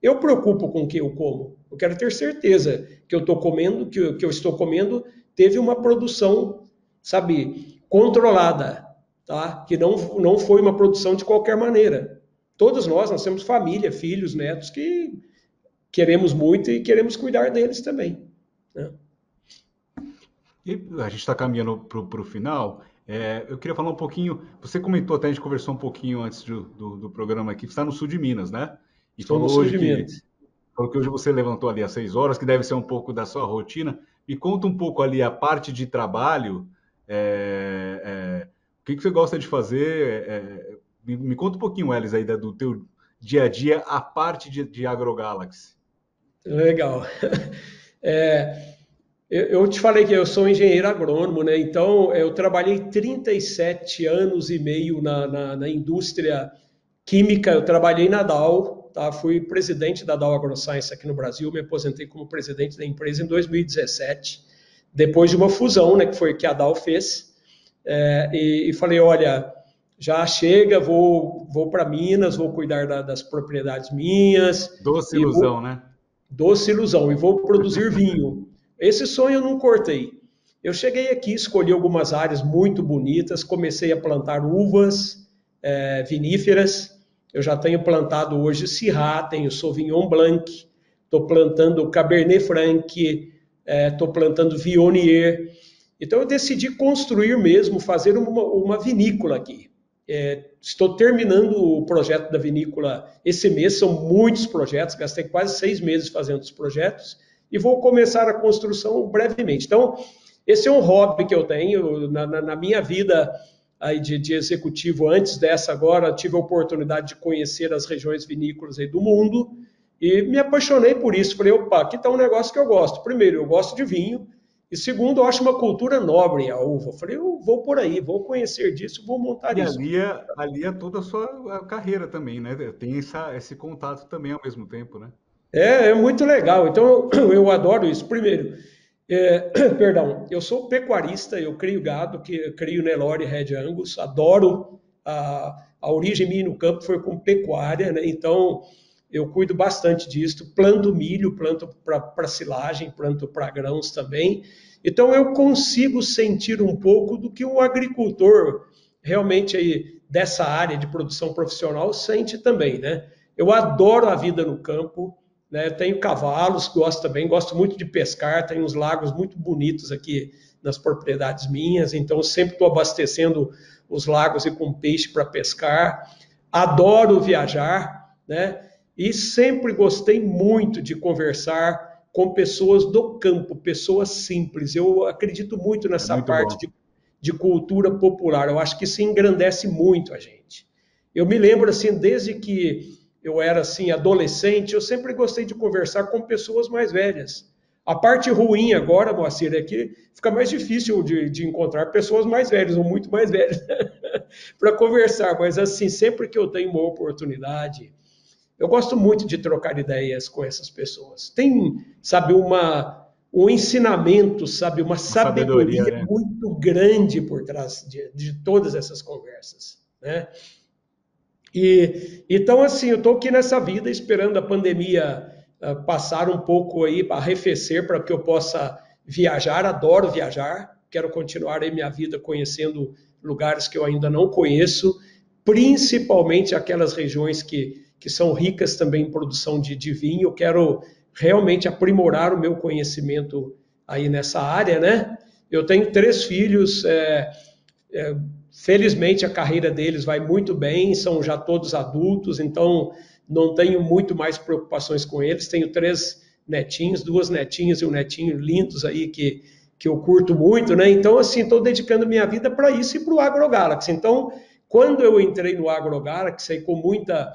S2: Eu preocupo com o que eu como. Eu quero ter certeza que eu estou comendo, que eu estou comendo, teve uma produção, sabe, controlada, tá? Que não foi uma produção de qualquer maneira. Todos nós temos família, filhos, netos, que queremos muito e queremos cuidar deles também, né?
S1: E a gente está caminhando para o final. Eu queria falar um pouquinho. Você comentou até, a gente conversou um pouquinho antes do programa aqui, você está no sul de Minas, né? E
S2: Estou no sul de Minas.
S1: Falou que hoje você levantou ali às 6 horas, que deve ser um pouco da sua rotina. Me conta um pouco ali a parte de trabalho. O que você gosta de fazer? Me conta um pouquinho, Elis, aí do teu dia a dia, a parte de AgroGalaxy.
S2: Legal. Eu te falei que eu sou engenheiro agrônomo, né? Então eu trabalhei 37 anos e meio na indústria química. Eu trabalhei na Dow, tá? Fui presidente da Dow AgroScience aqui no Brasil, me aposentei como presidente da empresa em 2017, depois de uma fusão, né, que foi que a Dow fez. E falei, olha, já chega, vou para Minas, vou cuidar das propriedades minhas.
S1: Doce ilusão, né?
S2: Doce ilusão, e vou produzir vinho. Esse sonho eu não cortei. Eu cheguei aqui, escolhi algumas áreas muito bonitas, comecei a plantar uvas viníferas. Eu já tenho plantado hoje Syrah, tenho Sauvignon Blanc, estou plantando Cabernet Franc, estou plantando Viognier. Então eu decidi construir mesmo, fazer uma vinícola aqui. Estou terminando o projeto da vinícola esse mês, são muitos projetos, gastei quase 6 meses fazendo os projetos, e vou começar a construção brevemente. Então, esse é um hobby que eu tenho na minha vida aí de executivo. Antes dessa agora, tive a oportunidade de conhecer as regiões vinícolas aí do mundo, E me apaixonei por isso. Falei, opa, aqui está um negócio que eu gosto. Primeiro, eu gosto de vinho. E segundo, eu acho uma cultura nobre a uva. Falei, eu vou por aí, vou conhecer disso, vou montar
S1: E
S2: isso.
S1: ali é toda a sua carreira também, né? Tem esse contato também ao mesmo tempo, né?
S2: É muito legal. Então, eu adoro isso. Primeiro, perdão, eu sou pecuarista, eu crio gado, que crio Nelore e Red Angus, adoro a origem minha no campo foi com pecuária, né? Então eu cuido bastante disso, planto milho, planto para silagem, planto para grãos também. Então eu consigo sentir um pouco do que o agricultor realmente aí dessa área de produção profissional sente também, né? Eu adoro a vida no campo, né? Tenho cavalos, gosto também, gosto muito de pescar, tenho uns lagos muito bonitos aqui nas propriedades minhas, então sempre estou abastecendo os lagos e com peixe para pescar. Adoro viajar, né? E sempre gostei muito de conversar com pessoas do campo, pessoas simples. Eu acredito muito
S1: É
S2: nessa
S1: muito
S2: parte
S1: bom.
S2: de cultura popular. Eu acho que isso engrandece muito a gente. Eu me lembro assim, desde que eu era assim adolescente, eu sempre gostei de conversar com pessoas mais velhas. A parte ruim agora, Moacir, é que fica mais difícil de encontrar pessoas mais velhas ou muito mais velhas para conversar, mas assim, sempre que eu tenho uma oportunidade, eu gosto muito de trocar ideias com essas pessoas. Tem, sabe, um ensinamento, sabe, uma
S1: Uma sabedoria,
S2: sabedoria
S1: né?
S2: muito grande por trás de todas essas conversas, né? Então, assim, eu estou aqui nessa vida esperando a pandemia passar um pouco aí para arrefecer para que eu possa viajar. Adoro viajar, quero continuar aí minha vida conhecendo lugares que eu ainda não conheço, principalmente aquelas regiões que são ricas também em produção de vinho. Eu quero realmente aprimorar o meu conhecimento aí nessa área, né? Eu tenho 3 filhos, é, felizmente a carreira deles vai muito bem, são já todos adultos, então não tenho muito mais preocupações com eles. Tenho 3 netinhos, 2 netinhas e um netinho lindos aí que eu curto muito, né? Então, assim, estou dedicando minha vida para isso e para o AgroGalaxy. Então, quando eu entrei no AgroGalaxy, aí com muita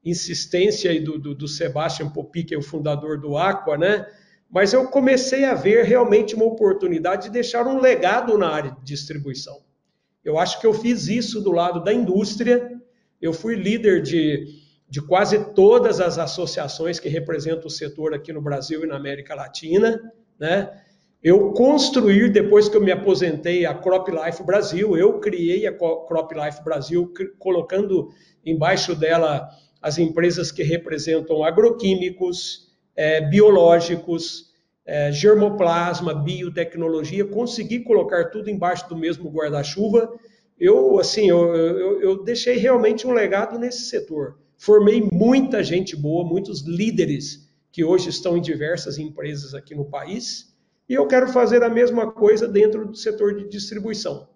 S2: insistência aí do Sebastian Popi, que é o fundador do Aqua, né? Mas eu comecei a ver realmente uma oportunidade de deixar um legado na área de distribuição. Eu acho que eu fiz isso do lado da indústria. Eu fui líder de quase todas as associações que representam o setor aqui no Brasil e na América Latina, né? Eu construir, depois que eu me aposentei, a Crop Life Brasil, eu criei a Crop Life Brasil, colocando embaixo dela as empresas que representam agroquímicos, biológicos, germoplasma, biotecnologia, consegui colocar tudo embaixo do mesmo guarda-chuva. Eu deixei realmente um legado nesse setor. Formei muita gente boa, muitos líderes que hoje estão em diversas empresas aqui no país, e eu quero fazer a mesma coisa dentro do setor de distribuição.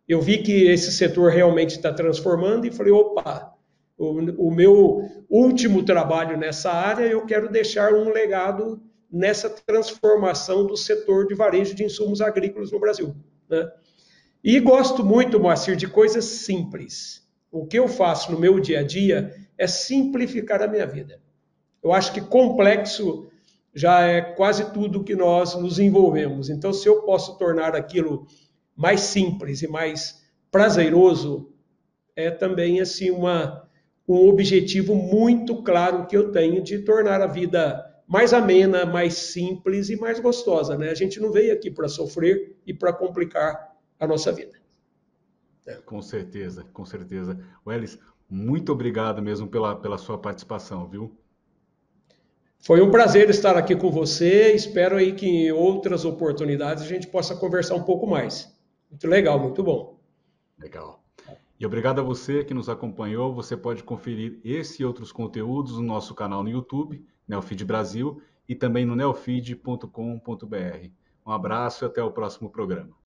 S2: Eu vi que esse setor realmente está transformando e falei, opa, o meu último trabalho nessa área, eu quero deixar um legado nessa transformação do setor de varejo de insumos agrícolas no Brasil, né? E gosto muito, Moacir, de coisas simples. O que eu faço no meu dia a dia é simplificar a minha vida. Eu acho que complexo já é quase tudo que nós nos envolvemos. Então, se eu posso tornar aquilo mais simples e mais prazeroso, é também assim um objetivo muito claro que eu tenho de tornar a vida mais amena, mais simples e mais gostosa, né? A gente não veio aqui para sofrer e para complicar a nossa vida.
S1: Com certeza, com certeza. Welles, muito obrigado mesmo pela sua participação, viu?
S2: Foi um prazer estar aqui com você. Espero aí que em outras oportunidades a gente possa conversar um pouco mais. Muito legal, muito bom.
S1: Legal. E obrigado a você que nos acompanhou. Você pode conferir esse e outros conteúdos no nosso canal no YouTube, Neofeed Brasil, e também no neofeed.com.br. Um abraço e até o próximo programa.